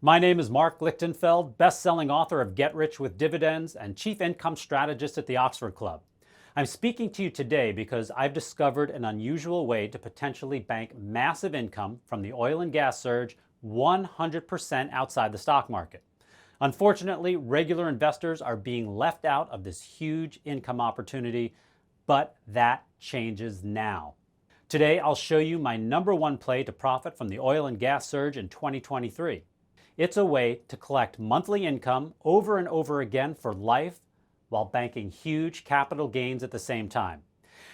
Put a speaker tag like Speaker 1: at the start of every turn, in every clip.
Speaker 1: My name is Mark Lichtenfeld, best-selling author of Get Rich with Dividends and chief income strategist at the Oxford Club. I'm speaking to you today because I've discovered an unusual way to potentially bank massive income from the oil and gas surge 100% outside the stock market. Unfortunately, regular investors are being left out of this huge income opportunity, but that changes now. Today, I'll show you my number one play to profit from the oil and gas surge in 2023. It's a way to collect monthly income over and over again for life while banking huge capital gains at the same time.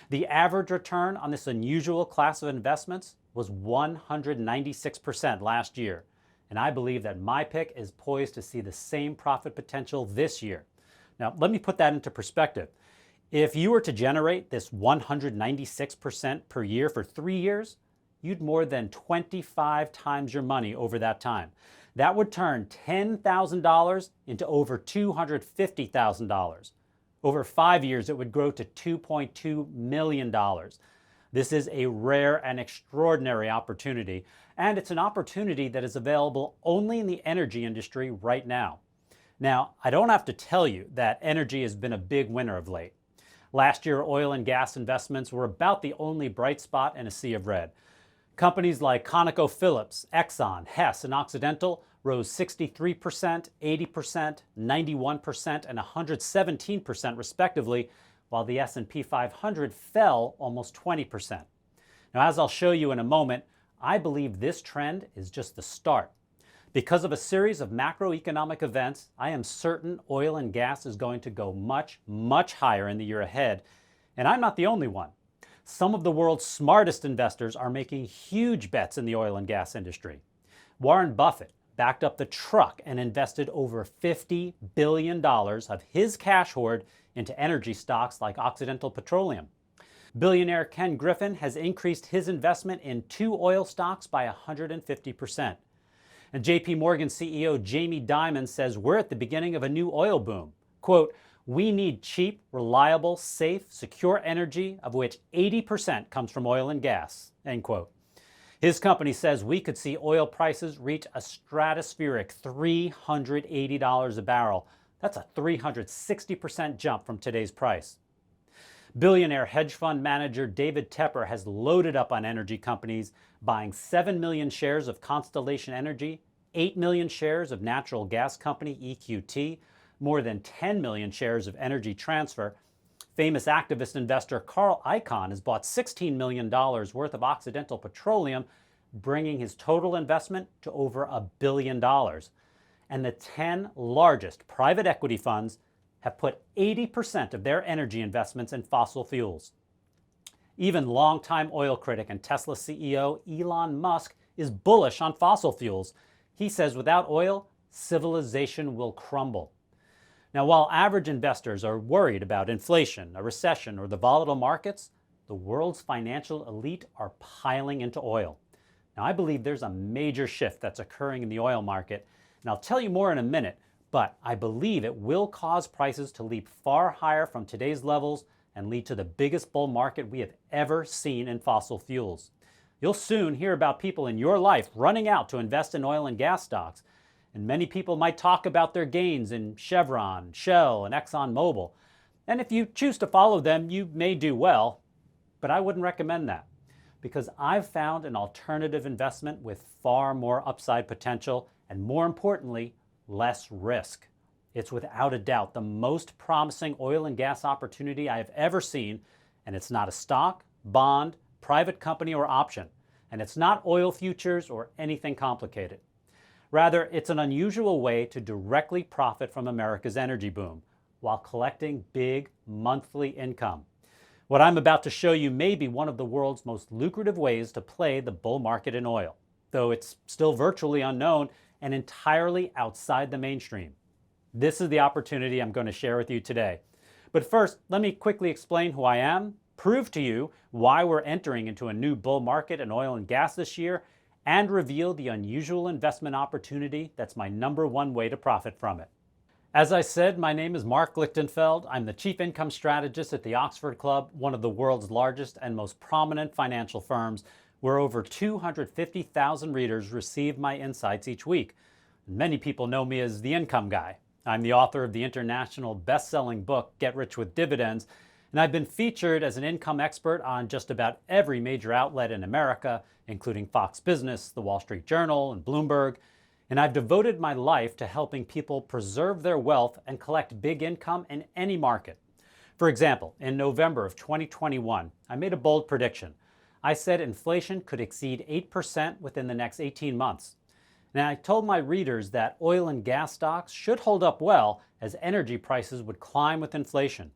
Speaker 1: The average return on this unusual class of investments was 196% last year, and I believe that my pick is poised to see the same profit potential this year. Now, let me put that into perspective. If you were to generate this 196% per year for 3 years, you'd more than 25 times your money over that time. That would turn $10,000 into over $250,000. Over 5 years, it would grow to $2.2 million. This is a rare and extraordinary opportunity, and it's an opportunity that is available only in the energy industry right now. Now, I don't have to tell you that energy has been a big winner of late. Last year, oil and gas investments were about the only bright spot in a sea of red. Companies like ConocoPhillips, Exxon, Hess, and Occidental rose 63%, 80%, 91%, and 117% respectively, while the S&P 500 fell almost 20%. Now, as I'll show you in a moment, I believe this trend is just the start. Because of a series of macroeconomic events, I am certain oil and gas is going to go much, much higher in the year ahead, and I'm not the only one. Some of the world's smartest investors are making huge bets in the oil and gas industry. Warren Buffett backed up the truck and invested over $50 billion of his cash hoard into energy stocks like Occidental Petroleum. Billionaire Ken Griffin has increased his investment in 2 oil stocks by 150%. And JP Morgan CEO Jamie Dimon says we're at the beginning of a new oil boom. Quote, "We need cheap, reliable, safe, secure energy, of which 80% comes from oil and gas," end quote. His company says we could see oil prices reach a stratospheric $380 a barrel. That's a 360% jump from today's price. Billionaire hedge fund manager David Tepper has loaded up on energy companies, buying 7 million shares of Constellation Energy, 8 million shares of natural gas company EQT, more than 10 million shares of Energy Transfer. Famous activist investor Carl Icahn has bought $16 million worth of Occidental Petroleum, bringing his total investment to over $1 billion. And the 10 largest private equity funds have put 80% of their energy investments in fossil fuels. Even longtime oil critic and Tesla CEO Elon Musk is bullish on fossil fuels. He says without oil, civilization will crumble. Now, while average investors are worried about inflation, a recession, or the volatile markets, the world's financial elite are piling into oil. Now, I believe there's a major shift that's occurring in the oil market, and I'll tell you more in a minute, but I believe it will cause prices to leap far higher from today's levels and lead to the biggest bull market we have ever seen in fossil fuels. You'll soon hear about people in your life running out to invest in oil and gas stocks. And many people might talk about their gains in Chevron, Shell, and ExxonMobil. And if you choose to follow them, you may do well, but I wouldn't recommend that because I've found an alternative investment with far more upside potential and, more importantly, less risk. It's without a doubt the most promising oil and gas opportunity I have ever seen, and it's not a stock, bond, private company, or option, and it's not oil futures or anything complicated. Rather, it's an unusual way to directly profit from America's energy boom while collecting big monthly income. What I'm about to show you may be one of the world's most lucrative ways to play the bull market in oil, though it's still virtually unknown and entirely outside the mainstream. This is the opportunity I'm going to share with you today. But first, let me quickly explain who I am, prove to you why we're entering into a new bull market in oil and gas this year, and reveal the unusual investment opportunity that's my number one way to profit from it. As I said, my name is Mark Lichtenfeld. I'm the Chief Income Strategist at the Oxford Club, one of the world's largest and most prominent financial firms, where over 250,000 readers receive my insights each week. Many people know me as the income guy. I'm the author of the international best-selling book, Get Rich with Dividends, and I've been featured as an income expert on just about every major outlet in America, including Fox Business, The Wall Street Journal, and Bloomberg. And I've devoted my life to helping people preserve their wealth and collect big income in any market. For example, in November of 2021, I made a bold prediction. I said inflation could exceed 8% within the next 18 months. And I told my readers that oil and gas stocks should hold up well as energy prices would climb with inflation.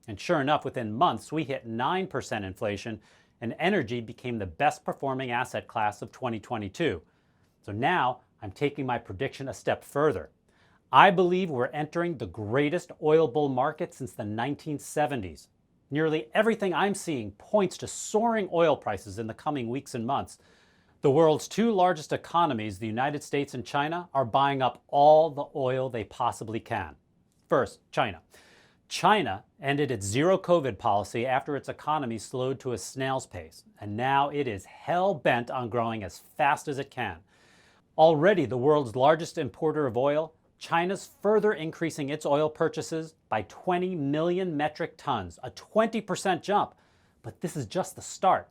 Speaker 1: And sure enough, within months, we hit 9% inflation, and energy became the best performing asset class of 2022. So now I'm taking my prediction a step further. I believe we're entering the greatest oil bull market since the 1970s. Nearly everything I'm seeing points to soaring oil prices in the coming weeks and months. The world's two largest economies, the United States and China, are buying up all the oil they possibly can. First, China. China ended its zero COVID policy after its economy slowed to a snail's pace, and now it is hell-bent on growing as fast as it can. Already the world's largest importer of oil, China's further increasing its oil purchases by 20 million metric tons, a 20% jump. But this is just the start.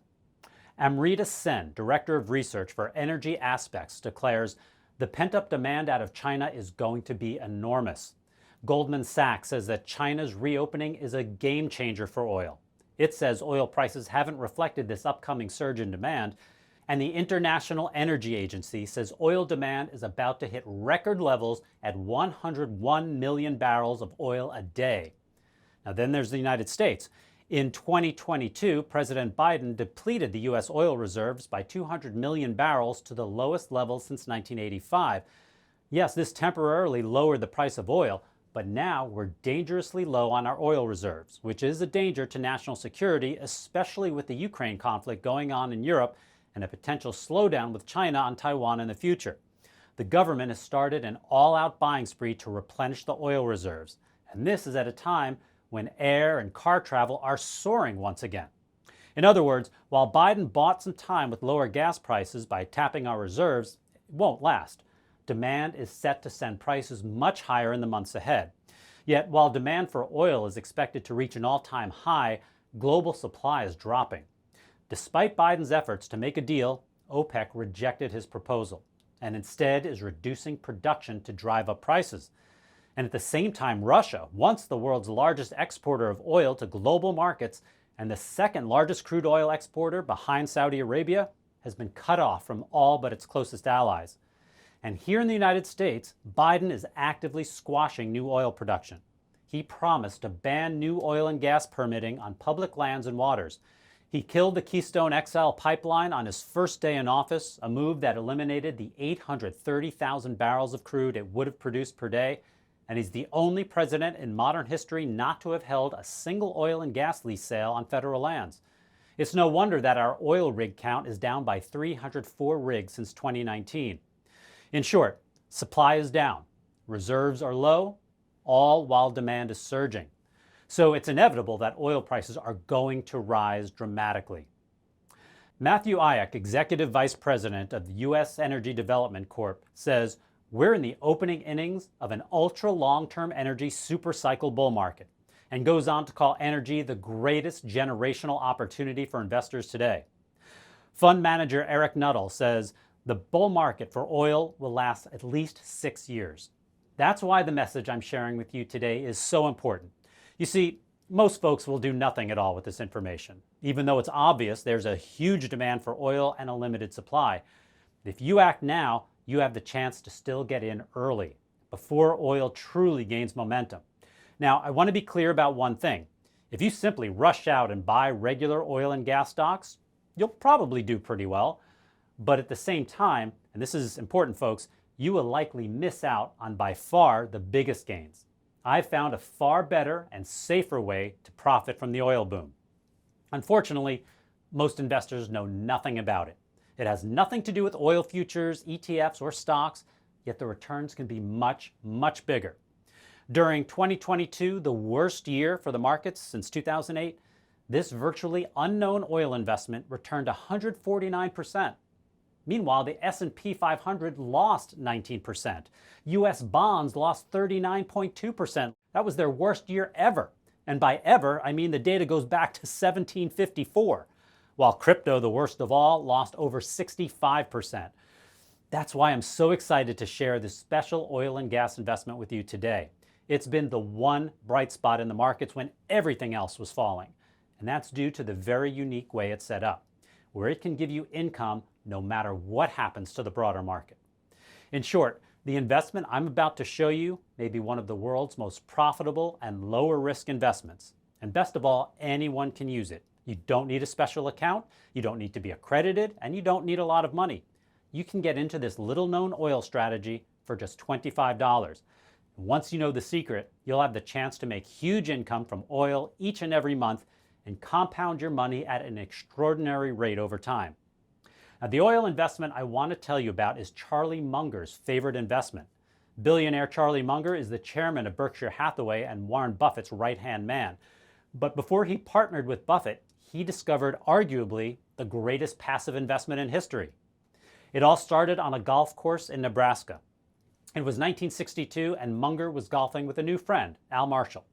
Speaker 1: Amrita Sen, Director of Research for Energy Aspects, declares the pent-up demand out of China is going to be enormous. Goldman Sachs says that China's reopening is a game changer for oil. It says oil prices haven't reflected this upcoming surge in demand, and the International Energy Agency says oil demand is about to hit record levels at 101 million barrels of oil a day. Now then there's the United States. In 2022, President Biden depleted the U.S. oil reserves by 200 million barrels to the lowest level since 1985. Yes, this temporarily lowered the price of oil, but now we're dangerously low on our oil reserves, which is a danger to national security, especially with the Ukraine conflict going on in Europe and a potential slowdown with China on Taiwan in the future. The government has started an all-out buying spree to replenish the oil reserves, and this is at a time when air and car travel are soaring once again. In other words, while Biden bought some time with lower gas prices by tapping our reserves, it won't last. Demand is set to send prices much higher in the months ahead. Yet, while demand for oil is expected to reach an all-time high, global supply is dropping. Despite Biden's efforts to make a deal, OPEC rejected his proposal and instead is reducing production to drive up prices. And at the same time, Russia, once the world's largest exporter of oil to global markets and the second largest crude oil exporter behind Saudi Arabia, has been cut off from all but its closest allies. And here in the United States, Biden is actively squashing new oil production. He promised to ban new oil and gas permitting on public lands and waters. He killed the Keystone XL pipeline on his first day in office, a move that eliminated the 830,000 barrels of crude it would have produced per day. And he's the only president in modern history not to have held a single oil and gas lease sale on federal lands. It's no wonder that our oil rig count is down by 304 rigs since 2019. In short, supply is down, reserves are low, all while demand is surging. So it's inevitable that oil prices are going to rise dramatically. Matthew Ayek, Executive Vice President of the U.S. Energy Development Corp., says, we're in the opening innings of an ultra-long-term energy supercycle bull market, and goes on to call energy the greatest generational opportunity for investors today. Fund manager Eric Nuttall says, the bull market for oil will last at least 6 years. That's why the message I'm sharing with you today is so important. You see, most folks will do nothing at all with this information, even though it's obvious there's a huge demand for oil and a limited supply. If you act now, you have the chance to still get in early, before oil truly gains momentum. Now, I want to be clear about one thing. If you simply rush out and buy regular oil and gas stocks, you'll probably do pretty well. But at the same time, and this is important, folks, you will likely miss out on by far the biggest gains. I've found a far better and safer way to profit from the oil boom. Unfortunately, most investors know nothing about it. It has nothing to do with oil futures, ETFs, or stocks, yet the returns can be much, much bigger. During 2022, the worst year for the markets since 2008, this virtually unknown oil investment returned 149%. Meanwhile, the S&P 500 lost 19%. US bonds lost 39.2%. That was their worst year ever. And by ever, I mean the data goes back to 1754. While crypto, the worst of all, lost over 65%. That's why I'm so excited to share this special oil and gas investment with you today. It's been the one bright spot in the markets when everything else was falling. And that's due to the very unique way it's set up, where it can give you income no matter what happens to the broader market. In short, the investment I'm about to show you may be one of the world's most profitable and lower risk investments. And best of all, anyone can use it. You don't need a special account, you don't need to be accredited, and you don't need a lot of money. You can get into this little known oil strategy for just $25. Once you know the secret, you'll have the chance to make huge income from oil each and every month and compound your money at an extraordinary rate over time. Now, the oil investment I want to tell you about is Charlie Munger's favorite investment. Billionaire Charlie Munger is the chairman of Berkshire Hathaway and Warren Buffett's right-hand man. But before he partnered with Buffett, he discovered arguably the greatest passive investment in history. It all started on a golf course in Nebraska. It was 1962 and Munger was golfing with a new friend, Al Marshall.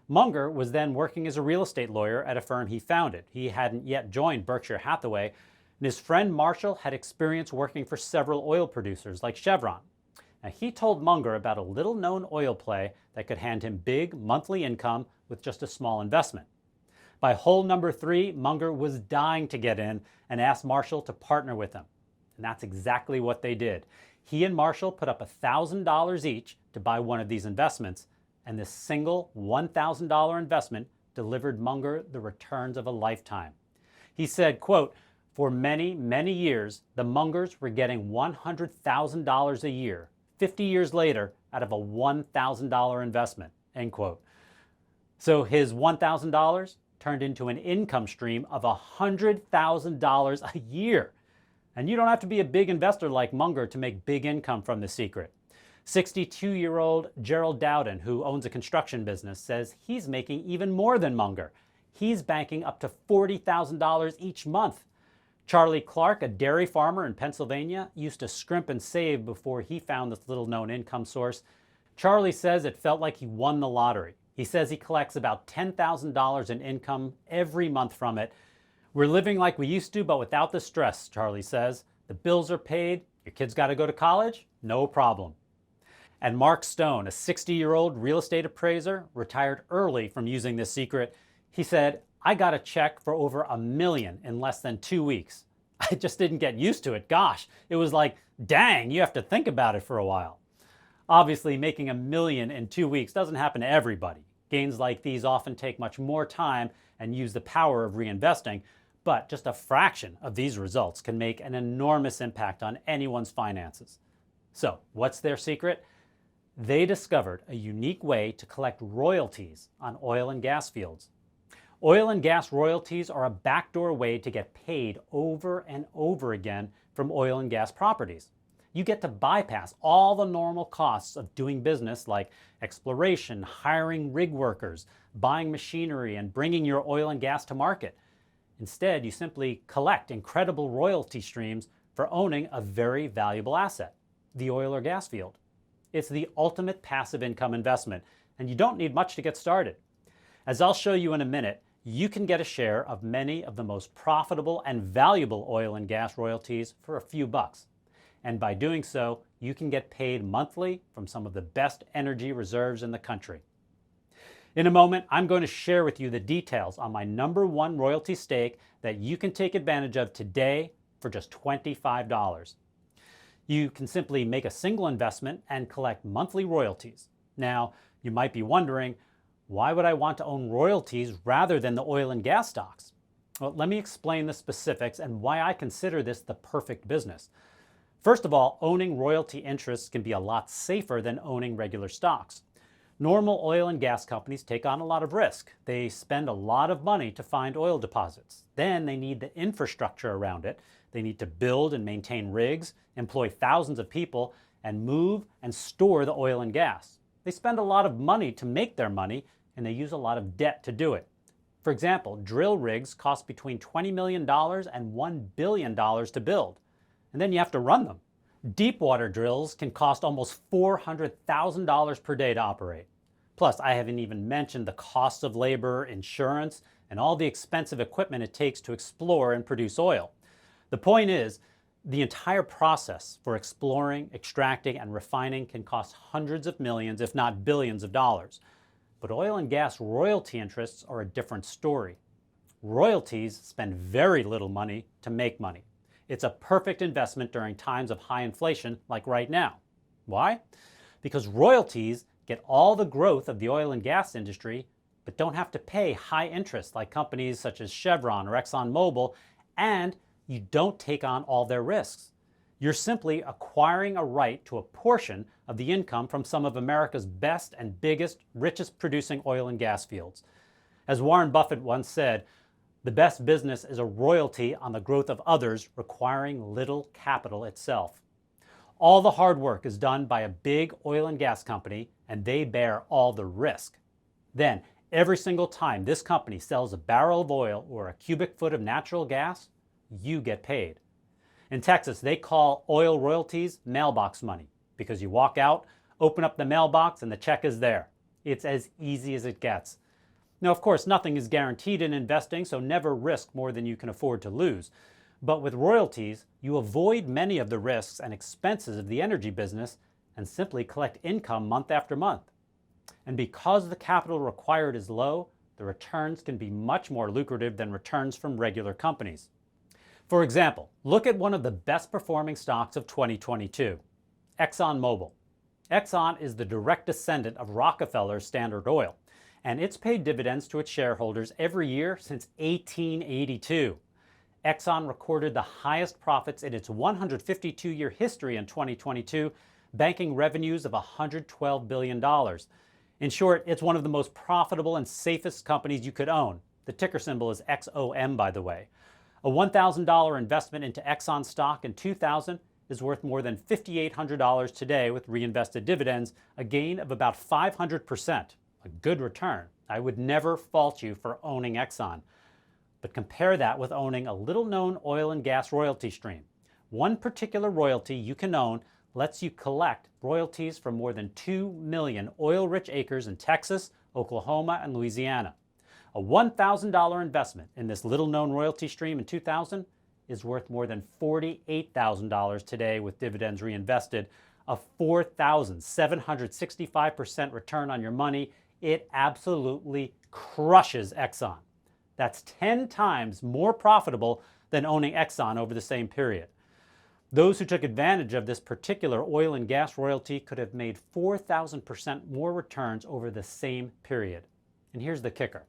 Speaker 1: Munger was then working as a real estate lawyer at a firm he founded. He hadn't yet joined Berkshire Hathaway, and his friend Marshall had experience working for several oil producers like Chevron. Now, he told Munger about a little-known oil play that could hand him big monthly income with just a small investment. By hole number 3, Munger was dying to get in and asked Marshall to partner with him. And that's exactly what they did. He and Marshall put up $1,000 each to buy one of these investments, and this single $1,000 investment delivered Munger the returns of a lifetime. He said, quote, "For many, many years, the Mungers were getting $100,000 a year, 50 years later, out of a $1,000 investment," end quote. So his $1,000 turned into an income stream of $100,000 a year. And you don't have to be a big investor like Munger to make big income from The Secret. 62-year-old Gerald Dowden, who owns a construction business, says he's making even more than Munger. He's banking up to $40,000 each month. Charlie Clark, a dairy farmer in Pennsylvania, used to scrimp and save before he found this little-known income source. Charlie says it felt like he won the lottery. He says he collects about $10,000 in income every month from it. "We're living like we used to, but without the stress," Charlie says. "The bills are paid. Your kids got to go to college? No problem." And Mark Stone, a 60-year-old real estate appraiser, retired early from using this secret. He said, "I got a check for over $1 million in less than 2 weeks. I just didn't get used to it. Gosh, it was like, dang, you have to think about it for a while." Obviously, making $1 million in 2 weeks doesn't happen to everybody. Gains like these often take much more time and use the power of reinvesting, but just a fraction of these results can make an enormous impact on anyone's finances. So, what's their secret? They discovered a unique way to collect royalties on oil and gas fields. Oil and gas royalties are a backdoor way to get paid over and over again from oil and gas properties. You get to bypass all the normal costs of doing business like exploration, hiring rig workers, buying machinery, and bringing your oil and gas to market. Instead, you simply collect incredible royalty streams for owning a very valuable asset, the oil or gas field. It's the ultimate passive income investment, and you don't need much to get started. As I'll show you in a minute, you can get a share of many of the most profitable and valuable oil and gas royalties for a few bucks. And by doing so, you can get paid monthly from some of the best energy reserves in the country. In a moment, I'm going to share with you the details on my #1 royalty stake that you can take advantage of today for just $25. You can simply make a single investment and collect monthly royalties. Now, you might be wondering, why would I want to own royalties rather than the oil and gas stocks? Well, let me explain the specifics and why I consider this the perfect business. First of all, owning royalty interests can be a lot safer than owning regular stocks. Normal oil and gas companies take on a lot of risk. They spend a lot of money to find oil deposits. Then they need the infrastructure around it. They need to build and maintain rigs, employ thousands of people, and move and store the oil and gas. They spend a lot of money to make their money, and they use a lot of debt to do it. For example, drill rigs cost between $20 million and $1 billion to build. and then you have to run them. Deep water drills can cost almost $400,000 per day to operate. Plus, I haven't even mentioned the cost of labor, insurance, and all the expensive equipment it takes to explore and produce oil. The point is, the entire process for exploring, extracting, and refining can cost hundreds of millions, if not billions of dollars. But oil and gas royalty interests are a different story. Royalties spend very little money to make money. It's a perfect investment during times of high inflation like right now. Why? Because royalties get all the growth of the oil and gas industry, but don't have to pay high interest like companies such as Chevron or ExxonMobil, and you don't take on all their risks. You're simply acquiring a right to a portion of the income from some of America's best and biggest, richest producing oil and gas fields. As Warren Buffett once said, the best business is a royalty on the growth of others, requiring little capital itself. All the hard work is done by a big oil and gas company, and they bear all the risk. Then, every single time this company sells a barrel of oil or a cubic foot of natural gas, you get paid. In Texas, they call oil royalties mailbox money because you walk out, open up the mailbox, and the check is there. It's as easy as it gets. Now, of course, nothing is guaranteed in investing, so never risk more than you can afford to lose. But with royalties, you avoid many of the risks and expenses of the energy business and simply collect income month after month. And because the capital required is low, the returns can be much more lucrative than returns from regular companies. For example, look at one of the best performing stocks of 2022, ExxonMobil. Exxon is the direct descendant of Rockefeller's Standard Oil, and it's paid dividends to its shareholders every year since 1882. Exxon recorded the highest profits in its 152-year history in 2022, banking revenues of $112 billion. In short, it's one of the most profitable and safest companies you could own. The ticker symbol is XOM, by the way. A $1,000 investment into Exxon stock in 2000 is worth more than $5,800 today with reinvested dividends, a gain of about 500%. A good return. I would never fault you for owning Exxon. But compare that with owning a little-known oil and gas royalty stream. One particular royalty you can own lets you collect royalties from more than 2 million oil-rich acres in Texas, Oklahoma, and Louisiana. A $1,000 investment in this little-known royalty stream in 2000 is worth more than $48,000 today with dividends reinvested, a 4,765% return on your money. It absolutely crushes Exxon. That's 10 times more profitable than owning Exxon over the same period. Those who took advantage of this particular oil and gas royalty could have made 4,000% more returns over the same period. And here's the kicker.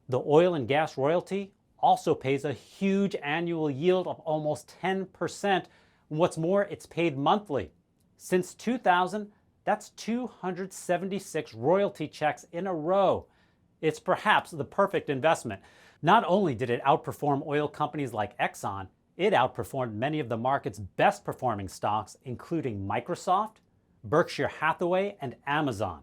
Speaker 1: The oil and gas royalty also pays a huge annual yield of almost 10%. What's more, it's paid monthly. Since 2000, that's 276 royalty checks in a row. It's perhaps the perfect investment. Not only did it outperform oil companies like Exxon, it outperformed many of the market's best performing stocks, including Microsoft, Berkshire Hathaway, and Amazon.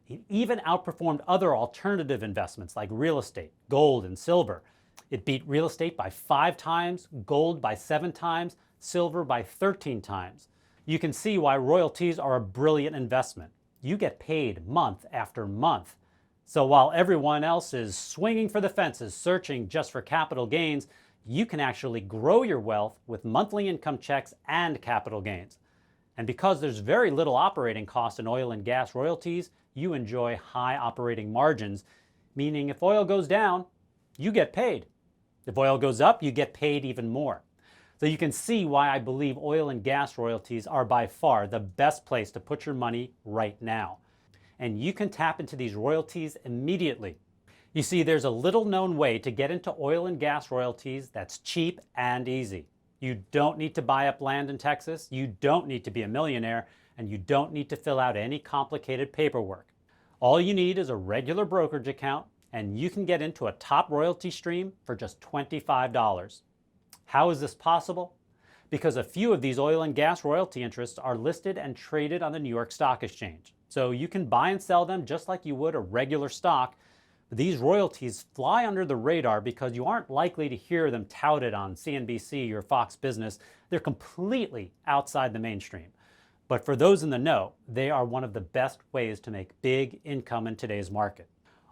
Speaker 1: It even outperformed other alternative investments like real estate, gold, and silver. It beat real estate by 5 times, gold by 7 times, silver by 13 times. You can see why royalties are a brilliant investment. You get paid month after month. So while everyone else is swinging for the fences, searching just for capital gains, you can actually grow your wealth with monthly income checks and capital gains. And because there's very little operating cost in oil and gas royalties, you enjoy high operating margins, meaning if oil goes down, you get paid. If oil goes up, you get paid even more. So you can see why I believe oil and gas royalties are by far the best place to put your money right now. And you can tap into these royalties immediately. You see, there's a little known way to get into oil and gas royalties that's cheap and easy. You don't need to buy up land in Texas, you don't need to be a millionaire, and you don't need to fill out any complicated paperwork. All you need is a regular brokerage account, and you can get into a top royalty stream for just $25. How is this possible? Because a few of these oil and gas royalty interests are listed and traded on the New York Stock Exchange. So you can buy and sell them just like you would a regular stock, These royalties fly under the radar because you aren't likely to hear them touted on CNBC or Fox Business. They're completely outside the mainstream. But for those in the know, they are one of the best ways to make big income in today's market.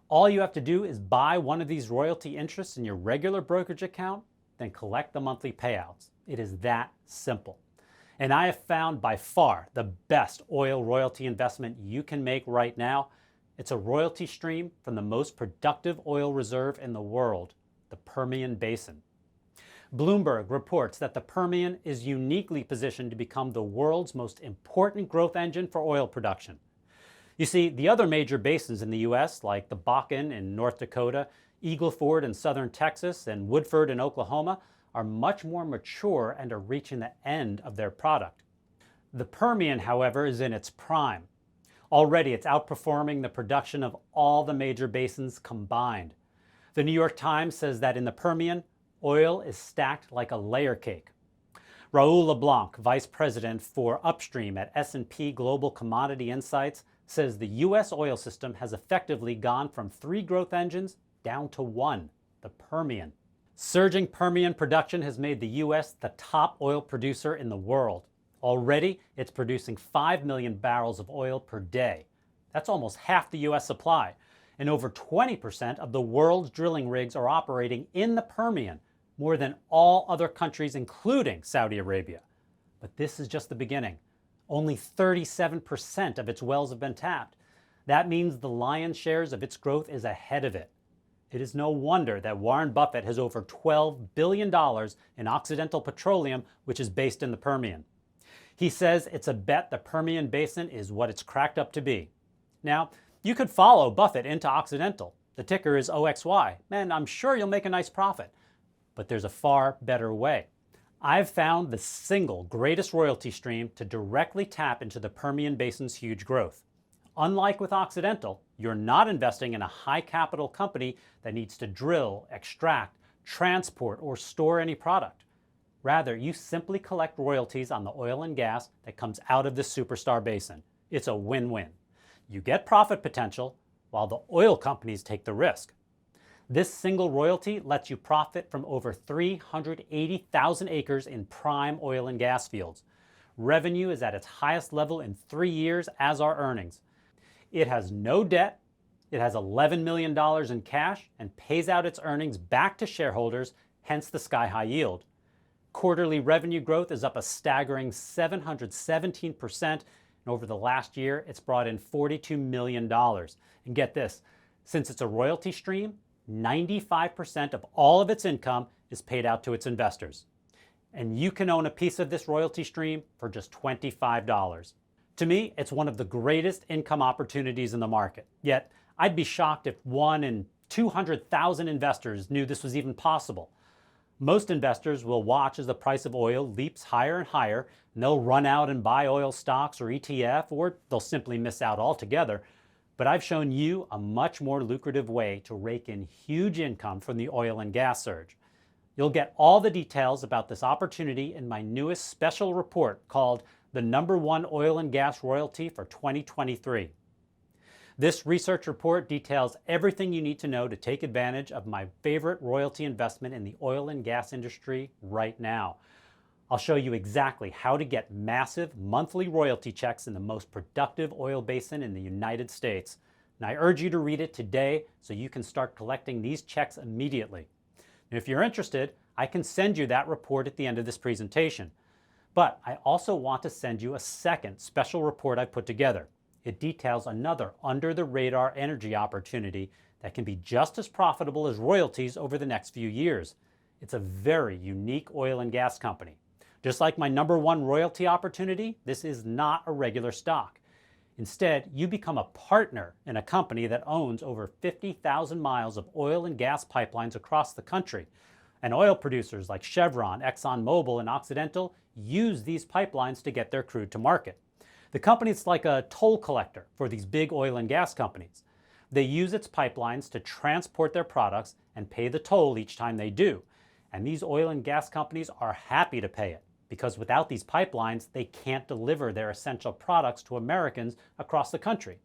Speaker 1: All you have to do is buy one of these royalty interests in your regular brokerage account, then collect the monthly payouts. It is that simple. And I have found by far the best oil royalty investment you can make right now. It's a royalty stream from the most productive oil reserve in the world, the Permian Basin. Bloomberg reports that the Permian is uniquely positioned to become the world's most important growth engine for oil production. You see, the other major basins in the U.S., like the Bakken in North Dakota, Eagle Ford in southern Texas, and Woodford in Oklahoma, are much more mature and are reaching the end of their product. The Permian, however, is in its prime. Already, it's outperforming the production of all the major basins combined. The New York Times says that in the Permian, oil is stacked like a layer cake. Raul LeBlanc, vice president for upstream at S&P Global Commodity Insights, says the U.S. oil system has effectively gone from 3 growth engines down to 1, the Permian. Surging Permian production has made the U.S. the top oil producer in the world. Already, it's producing 5 million barrels of oil per day. That's almost half the U.S. supply. And over 20% of the world's drilling rigs are operating in the Permian, more than all other countries, including Saudi Arabia. But this is just the beginning. Only 37% of its wells have been tapped. That means the lion's share of its growth is ahead of it. It is no wonder that Warren Buffett has over $12 billion in Occidental Petroleum, which is based in the Permian. He says it's a bet the Permian Basin is what it's cracked up to be. Now, you could follow Buffett into Occidental. The ticker is OXY, and I'm sure you'll make a nice profit. But there's a far better way. I've found the single greatest royalty stream to directly tap into the Permian Basin's huge growth. Unlike with Occidental, you're not investing in a high capital company that needs to drill, extract, transport, or store any product. Rather, you simply collect royalties on the oil and gas that comes out of the superstar basin. It's a win-win. You get profit potential while the oil companies take the risk. This single royalty lets you profit from over 380,000 acres in prime oil and gas fields. Revenue is at its highest level in 3 years, as are earnings. It has no debt, it has $11 million in cash, and pays out its earnings back to shareholders, hence the sky-high yield. Quarterly revenue growth is up a staggering 717%, and over the last year, it's brought in $42 million. And get this, since it's a royalty stream, 95% of all of its income is paid out to its investors. And you can own a piece of this royalty stream for just $25. To me, it's one of the greatest income opportunities in the market. Yet, I'd be shocked if 1 in 200,000 investors knew this was even possible. Most investors will watch as the price of oil leaps higher and higher, and they'll run out and buy oil stocks or ETF, or they'll simply miss out altogether. But I've shown you a much more lucrative way to rake in huge income from the oil and gas surge. You'll get all the details about this opportunity in my newest special report called The #1 Oil and Gas Royalty for 2023. This research report details everything you need to know to take advantage of my favorite royalty investment in the oil and gas industry right now. I'll show you exactly how to get massive monthly royalty checks in the most productive oil basin in the United States. And I urge you to read it today so you can start collecting these checks immediately. And if you're interested, I can send you that report at the end of this presentation. But I also want to send you a second special report I put together. It details another under-the-radar energy opportunity that can be just as profitable as royalties over the next few years. It's a very unique oil and gas company. Just like my #1 royalty opportunity, this is not a regular stock. Instead, you become a partner in a company that owns over 50,000 miles of oil and gas pipelines across the country. And oil producers like Chevron, ExxonMobil, and Occidental use these pipelines to get their crude to market. The company's like a toll collector for these big oil and gas companies. They use its pipelines to transport their products and pay the toll each time they do. And these oil and gas companies are happy to pay it, because without these pipelines, they can't deliver their essential products to Americans across the country.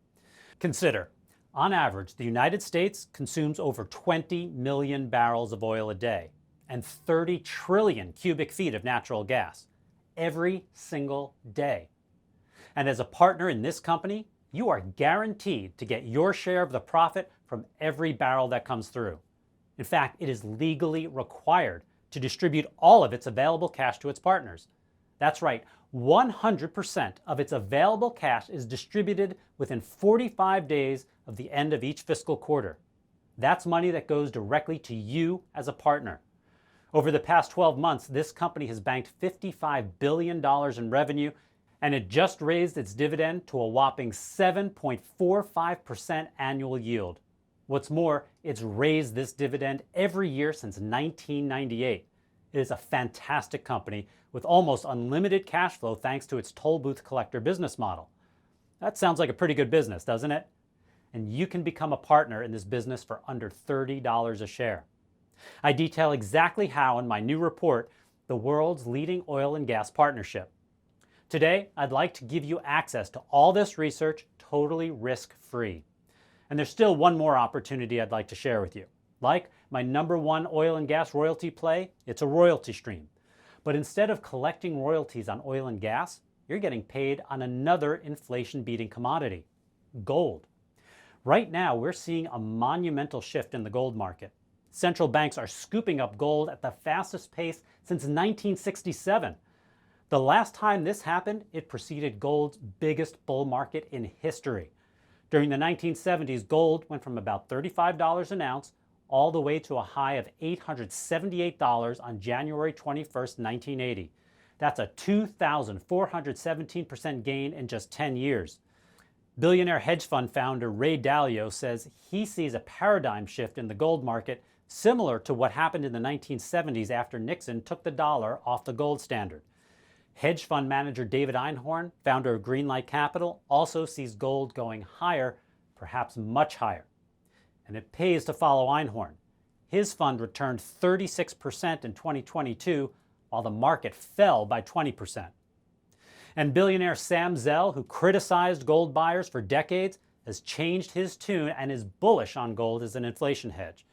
Speaker 1: Consider, On average, the United States consumes over 20 million barrels of oil a day and 30 trillion cubic feet of natural gas every single day. And as a partner in this company, you are guaranteed to get your share of the profit from every barrel that comes through. In fact, it is legally required to distribute all of its available cash to its partners. That's right, 100% of its available cash is distributed within 45 days of the end of each fiscal quarter. That's money that goes directly to you as a partner. Over the past 12 months, this company has banked $55 billion in revenue, and it just raised its dividend to a whopping 7.45% annual yield. What's more, it's raised this dividend every year since 1998. It is a fantastic company with almost unlimited cash flow thanks to its toll booth collector business model. That sounds like a pretty good business, doesn't it? And you can become a partner in this business for under $30 a share. I detail exactly how in my new report, The World's Leading Oil and Gas Partnership. Today, I'd like to give you access to all this research totally risk-free. And there's still one more opportunity I'd like to share with you. Like my #1 oil and gas royalty play, it's a royalty stream. But instead of collecting royalties on oil and gas, you're getting paid on another inflation-beating commodity, gold. Right now, we're seeing a monumental shift in the gold market. Central banks are scooping up gold at the fastest pace since 1967. The last time this happened, it preceded gold's biggest bull market in history. During the 1970s, gold went from about $35 an ounce all the way to a high of $878 on January 21st, 1980. That's a 2,417% gain in just 10 years. Billionaire hedge fund founder Ray Dalio says he sees a paradigm shift in the gold market similar to what happened in the 1970s after Nixon took the dollar off the gold standard. Hedge fund manager David Einhorn, founder of Greenlight Capital, also sees gold going higher, perhaps much higher. And it pays to follow Einhorn. His fund returned 36% in 2022, while the market fell by 20%. And billionaire Sam Zell, who criticized gold buyers for decades, has changed his tune and is bullish on gold as an inflation hedge.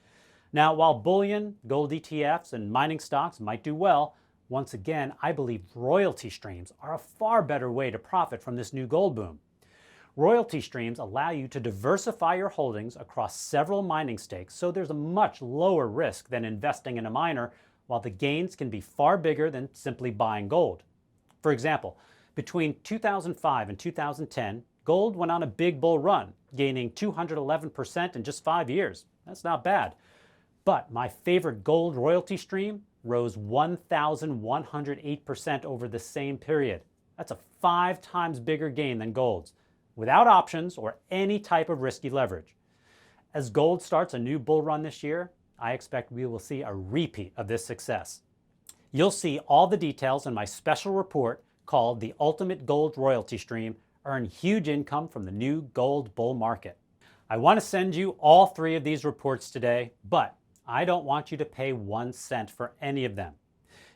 Speaker 1: Now, while bullion, gold ETFs, and mining stocks might do well, once again, I believe royalty streams are a far better way to profit from this new gold boom. Royalty streams allow you to diversify your holdings across several mining stakes, so there's a much lower risk than investing in a miner, while the gains can be far bigger than simply buying gold. For example, between 2005 and 2010, gold went on a big bull run, gaining 211% in just 5 years. That's not bad. But my favorite gold royalty stream rose 1,108% over the same period. That's a 5 times bigger gain than gold's, without options or any type of risky leverage. As gold starts a new bull run this year, I expect we will see a repeat of this success. You'll see all the details in my special report called The Ultimate Gold Royalty Stream: Earn Huge Income from the New Gold Bull Market. I want to send you all 3 of these reports today, but I don't want you to pay 1 cent for any of them.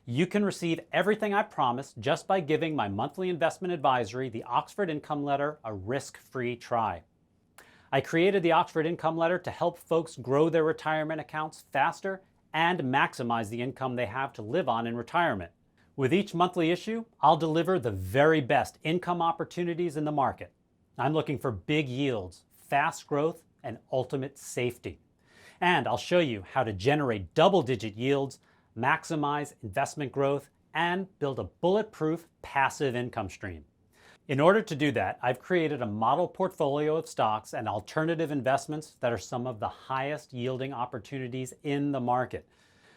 Speaker 1: You can receive everything I promised just by giving my monthly investment advisory, the Oxford Income Letter, a risk-free try. I created the Oxford Income Letter to help folks grow their retirement accounts faster and maximize the income they have to live on in retirement. With each monthly issue, I'll deliver the very best income opportunities in the market. I'm looking for big yields, fast growth, and ultimate safety. And I'll show you how to generate double-digit yields, maximize investment growth, and build a bulletproof passive income stream. In order to do that, I've created a model portfolio of stocks and alternative investments that are some of the highest yielding opportunities in the market.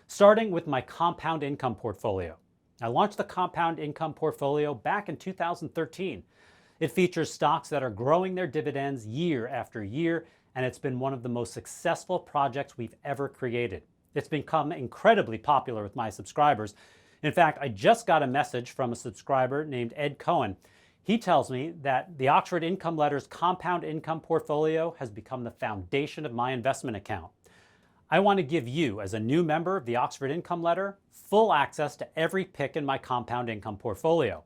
Speaker 1: Starting with my compound income portfolio. I launched the compound income portfolio back in 2013. It features stocks that are growing their dividends year after year, and it's been one of the most successful projects we've ever created. It's become incredibly popular with my subscribers. In fact, I just got a message from a subscriber named Ed Cohen. He tells me that the Oxford Income Letter's compound income portfolio has become the foundation of my investment account. I want to give you, as a new member of the Oxford Income Letter, full access to every pick in my compound income portfolio.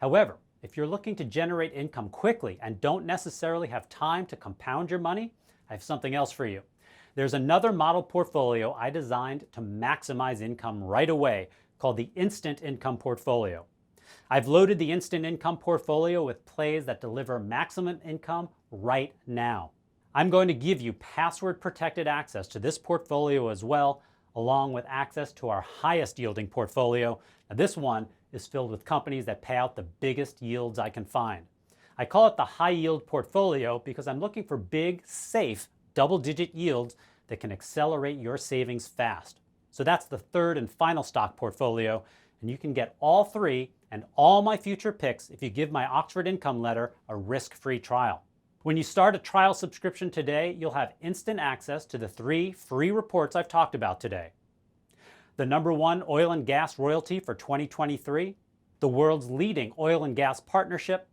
Speaker 1: However, if you're looking to generate income quickly and don't necessarily have time to compound your money, I have something else for you. There's another model portfolio I designed to maximize income right away called the Instant Income Portfolio. I've loaded the Instant Income Portfolio with plays that deliver maximum income right now. I'm going to give you password-protected access to this portfolio as well, along with access to our highest yielding portfolio. Now, this one is filled with companies that pay out the biggest yields I can find. I call it the high yield portfolio because I'm looking for big, safe, double-digit yields that can accelerate your savings fast. So that's the third and final stock portfolio, and you can get all three and all my future picks if you give my Oxford Income Letter a risk-free trial. When you start a trial subscription today, you'll have instant access to the 3 free reports I've talked about today. The #1 oil and gas royalty for 2023, the world's leading oil and gas partnership,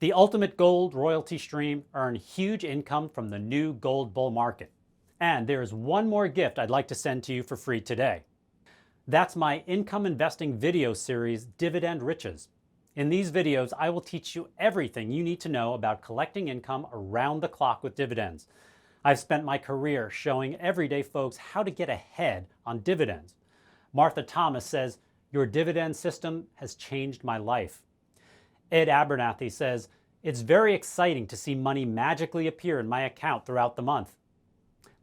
Speaker 1: the ultimate gold royalty stream, earn huge income from the new gold bull market. And there is one more gift I'd like to send to you for free today. That's my income investing video series, Dividend Riches. In these videos, I will teach you everything you need to know about collecting income around the clock with dividends. I've spent my career showing everyday folks how to get ahead on dividends. Martha Thomas says, "Your dividend system has changed my life." Ed Abernathy says, "It's very exciting to see money magically appear in my account throughout the month."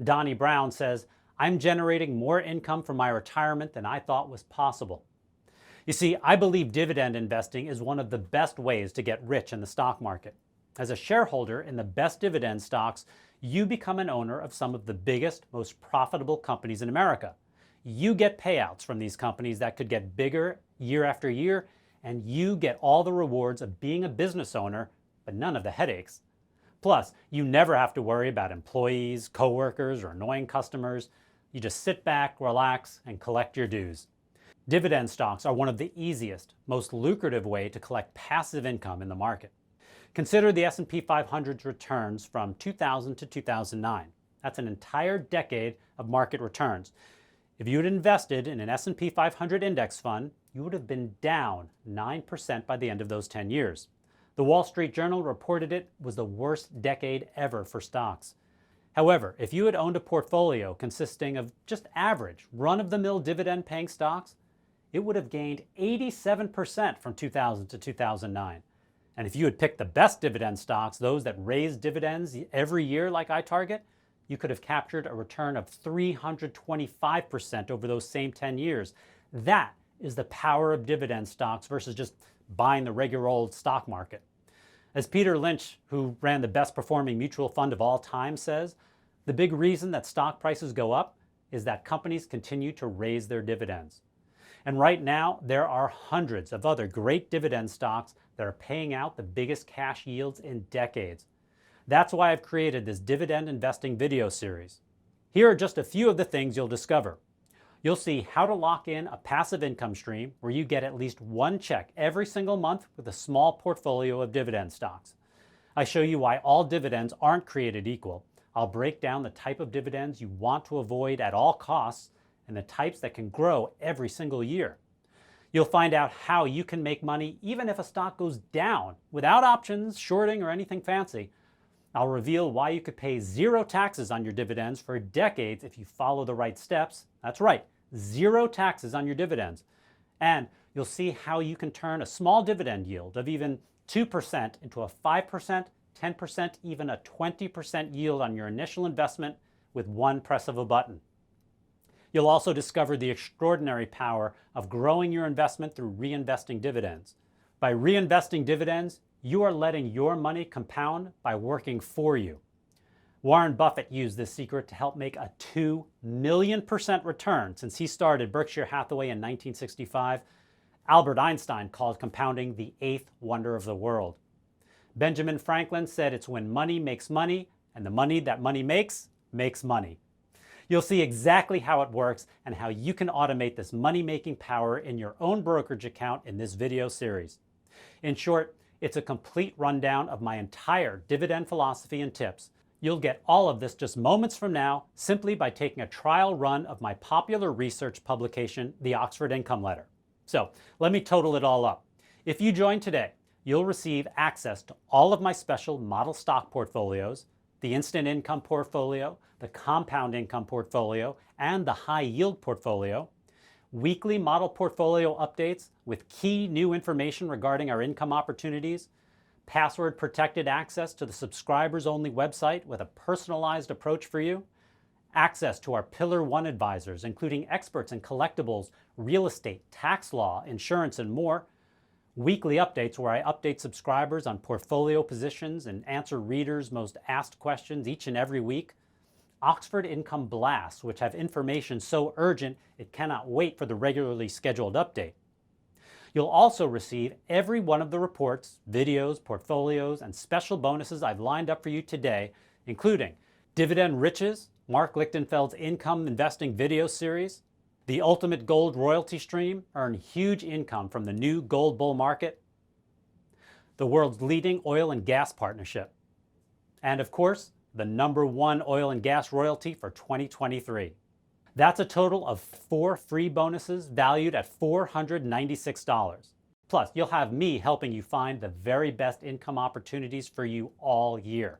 Speaker 1: Donnie Brown says, "I'm generating more income from my retirement than I thought was possible." You see, I believe dividend investing is one of the best ways to get rich in the stock market. As a shareholder in the best dividend stocks, you become an owner of some of the biggest, most profitable companies in America. You get payouts from these companies that could get bigger year after year, and you get all the rewards of being a business owner, but none of the headaches. Plus, you never have to worry about employees, coworkers, or annoying customers. You just sit back, relax, and collect your dues. Dividend stocks are one of the easiest, most lucrative way to collect passive income in the market. Consider the S&P 500's returns from 2000 to 2009. That's an entire decade of market returns. If you had invested in an S&P 500 index fund, you would have been down 9% by the end of those 10 years. The Wall Street Journal reported it was the worst decade ever for stocks. However, if you had owned a portfolio consisting of just average, run-of-the-mill dividend-paying stocks, it would have gained 87% from 2000 to 2009. And if you had picked the best dividend stocks, those that raise dividends every year like I target, you could have captured a return of 325% over those same 10 years. That is the power of dividend stocks versus just buying the regular old stock market. As Peter Lynch, who ran the best performing mutual fund of all time, says, the big reason that stock prices go up is that companies continue to raise their dividends. And right now, there are hundreds of other great dividend stocks that are paying out the biggest cash yields in decades. That's why I've created this dividend investing video series. Here are just a few of the things you'll discover. You'll see how to lock in a passive income stream where you get at least one check every single month with a small portfolio of dividend stocks. I show you why all dividends aren't created equal. I'll break down the type of dividends you want to avoid at all costs and the types that can grow every single year. You'll find out how you can make money even if a stock goes down without options, shorting, or anything fancy. I'll reveal why you could pay 0 taxes on your dividends for decades if you follow the right steps. That's right, 0 taxes on your dividends. And you'll see how you can turn a small dividend yield of even 2% into a 5%, 10%, even a 20% yield on your initial investment with one press of a button. You'll also discover the extraordinary power of growing your investment through reinvesting dividends. By reinvesting dividends, you are letting your money compound by working for you. Warren Buffett used this secret to help make a 2 million% return since he started Berkshire Hathaway in 1965. Albert Einstein called compounding the 8th wonder of the world. Benjamin Franklin said it's when money makes money, and the money that money makes money. You'll see exactly how it works and how you can automate this money-making power in your own brokerage account in this video series. In short, it's a complete rundown of my entire dividend philosophy and tips. You'll get all of this just moments from now simply by taking a trial run of my popular research publication, the Oxford Income Letter. So let me total it all up. If you join today, you'll receive access to all of my special model stock portfolios, the the instant income portfolio, the compound income portfolio, and the high yield portfolio, weekly model portfolio updates with key new information regarding our income opportunities, password protected access to the subscribers only website with a personalized approach for you, access to our Pillar 1 advisors, including experts in collectibles, real estate, tax law, insurance, and more, weekly updates where I update subscribers on portfolio positions and answer readers' most asked questions each and every week, Oxford Income Blasts, which have information so urgent it cannot wait for the regularly scheduled update. You'll also receive every one of the reports, videos, portfolios, and special bonuses I've lined up for you today, including Dividend Riches, Mark Lichtenfeld's income investing video series, the Ultimate Gold Royalty Stream, earn huge income from the new gold bull market, the world's leading oil and gas partnership, and of course, the #1 oil and gas royalty for 2023. That's a total of 4 free bonuses valued at $496. Plus, you'll have me helping you find the very best income opportunities for you all year.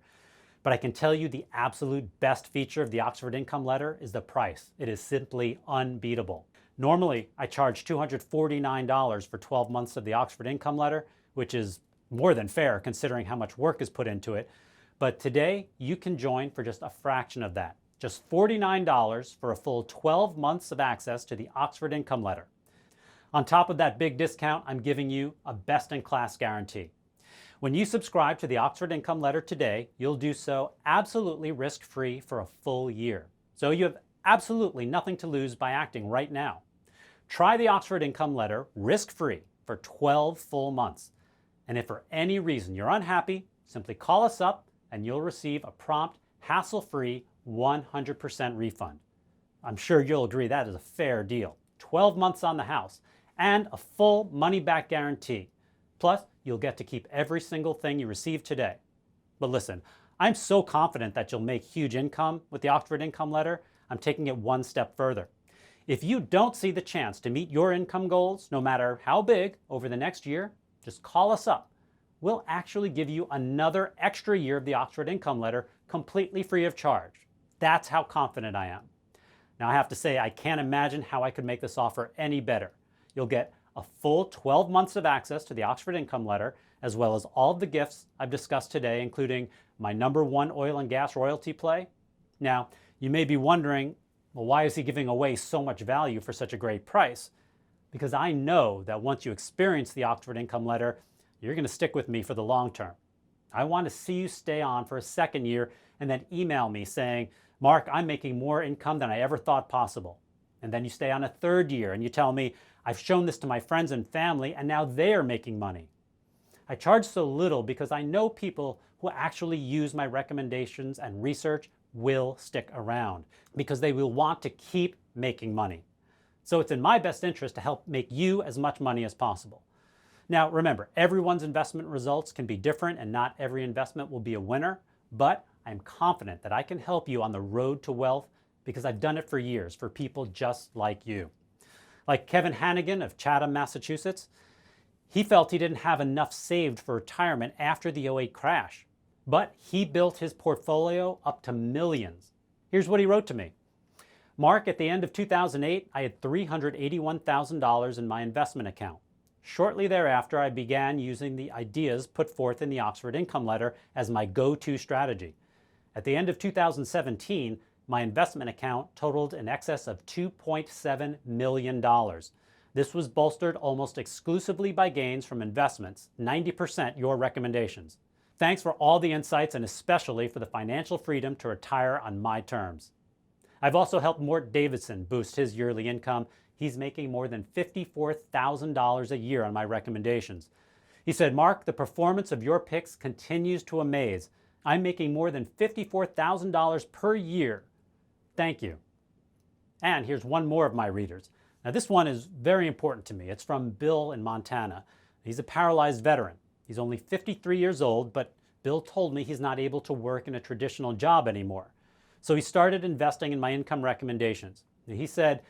Speaker 1: But I can tell you the absolute best feature of the Oxford Income Letter is the price. It is simply unbeatable. Normally, I charge $249 for 12 months of the Oxford Income Letter, which is more than fair considering how much work is put into it. But today, you can join for just a fraction of that. Just $49 for a full 12 months of access to the Oxford Income Letter. On top of that big discount, I'm giving you a best-in-class guarantee. When you subscribe to the Oxford Income Letter today, you'll do so absolutely risk-free for a full year. So you have absolutely nothing to lose by acting right now. Try the Oxford Income Letter risk-free for 12 full months. And if for any reason you're unhappy, simply call us up and you'll receive a prompt, hassle-free 100% refund. I'm sure you'll agree that is a fair deal. 12 months on the house and a full money-back guarantee. Plus, you'll get to keep every single thing you receive today. But listen, I'm so confident that you'll make huge income with the Oxford Income Letter, I'm taking it one step further. If you don't see the chance to meet your income goals, no matter how big, over the next year, just call us up. We'll actually give you another extra year of the Oxford Income Letter completely free of charge. That's how confident I am. Now I have to say, I can't imagine how I could make this offer any better. You'll get a full 12 months of access to the Oxford Income Letter, as well as all of the gifts I've discussed today, including my #1 oil and gas royalty play. Now, you may be wondering, well, why is he giving away so much value for such a great price? Because I know that once you experience the Oxford Income Letter, you're going to stick with me for the long term. I want to see you stay on for a second year and then email me saying, Mark, I'm making more income than I ever thought possible. And then you stay on a third year and you tell me, I've shown this to my friends and family and now they're making money. I charge so little because I know people who actually use my recommendations and research will stick around because they will want to keep making money. So it's in my best interest to help make you as much money as possible. Now remember, everyone's investment results can be different and not every investment will be a winner, but I'm confident that I can help you on the road to wealth because I've done it for years for people just like you. Like Kevin Hannigan of Chatham, Massachusetts, he felt he didn't have enough saved for retirement after the '08 crash, but he built his portfolio up to millions. Here's what he wrote to me. Mark, at the end of 2008, I had $381,000 in my investment account. Shortly thereafter, I began using the ideas put forth in the Oxford Income Letter as my go-to strategy. At the end of 2017, my investment account totaled in excess of $2.7 million. This was bolstered almost exclusively by gains from investments, 90% your recommendations. Thanks for all the insights and especially for the financial freedom to retire on my terms. I've also helped Mort Davidson boost his yearly income. He's making more than $54,000 a year on my recommendations. He said, Mark, the performance of your picks continues to amaze. I'm making more than $54,000 per year. Thank you. And here's one more of my readers. Now this one is very important to me. It's from Bill in Montana. He's a paralyzed veteran. He's only 53 years old, but Bill told me he's not able to work in a traditional job anymore. So he started investing in my income recommendations. He said,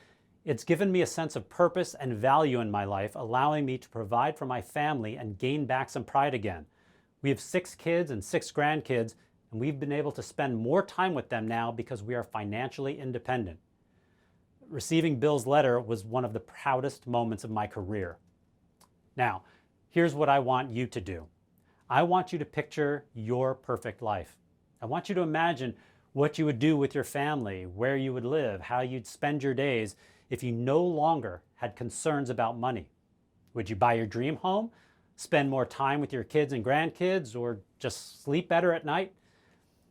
Speaker 1: it's given me a sense of purpose and value in my life, allowing me to provide for my family and gain back some pride again. We have 6 kids and 6 grandkids, and we've been able to spend more time with them now because we are financially independent. Receiving Bill's letter was one of the proudest moments of my career. Now, here's what I want you to do. I want you to picture your perfect life. I want you to imagine what you would do with your family, where you would live, how you'd spend your days if you no longer had concerns about money. Would you buy your dream home, spend more time with your kids and grandkids, or just sleep better at night?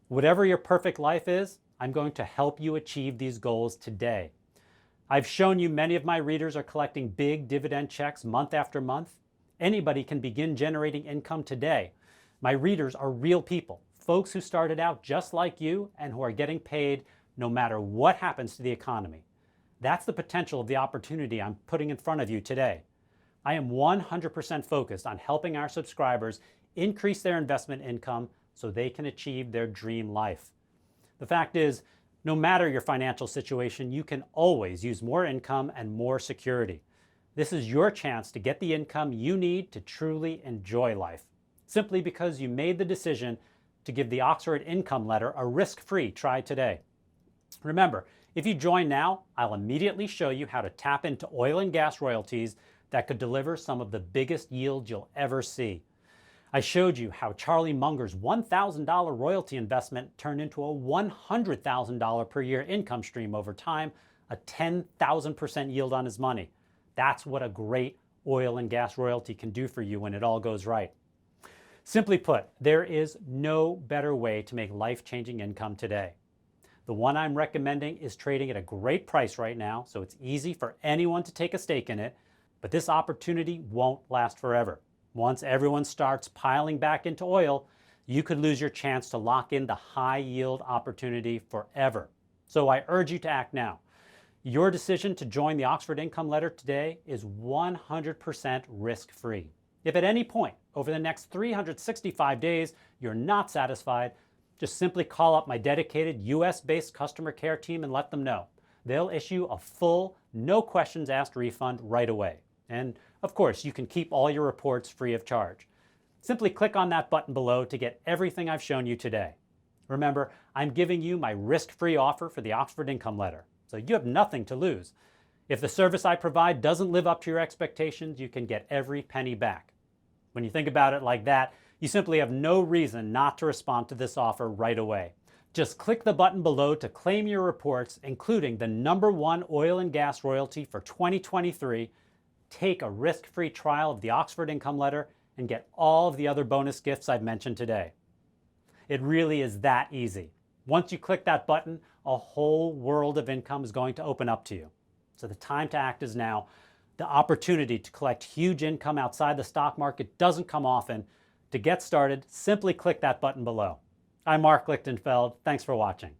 Speaker 1: Whatever your perfect life is, I'm going to help you achieve these goals today. I've shown you many of my readers are collecting big dividend checks month after month. Anybody can begin generating income today. My readers are real people, folks who started out just like you and who are getting paid no matter what happens to the economy. That's the potential of the opportunity I'm putting in front of you today. I am 100% focused on helping our subscribers increase their investment income so they can achieve their dream life. The fact is, no matter your financial situation, you can always use more income and more security. This is your chance to get the income you need to truly enjoy life, simply because you made the decision to give the Oxford Income Letter a risk-free try today. Remember, if you join now, I'll immediately show you how to tap into oil and gas royalties that could deliver some of the biggest yields you'll ever see. I showed you how Charlie Munger's $1,000 royalty investment turned into a $100,000 per year income stream over time, a 10,000% yield on his money. That's what a great oil and gas royalty can do for you when it all goes right. Simply put, there is no better way to make life-changing income today. The one I'm recommending is trading at a great price right now, so it's easy for anyone to take a stake in it, but this opportunity won't last forever. Once everyone starts piling back into oil, you could lose your chance to lock in the high yield opportunity forever. So I urge you to act now. Your decision to join the Oxford Income Letter today is 100% risk-free. If at any point over the next 365 days you're not satisfied, just simply call up my dedicated US-based customer care team and let them know. They'll issue a full, no questions asked refund right away. And of course, you can keep all your reports free of charge. Simply click on that button below to get everything I've shown you today. Remember, I'm giving you my risk-free offer for the Oxford Income Letter, so you have nothing to lose. If the service I provide doesn't live up to your expectations, you can get every penny back. When you think about it like that, you simply have no reason not to respond to this offer right away. Just click the button below to claim your reports, including the #1 oil and gas royalty for 2023, take a risk-free trial of the Oxford Income Letter, and get all of the other bonus gifts I've mentioned today. It really is that easy. Once you click that button, a whole world of income is going to open up to you. So the time to act is now. The opportunity to collect huge income outside the stock market doesn't come often. To get started, simply click that button below. I'm Mark Lichtenfeld. Thanks for watching.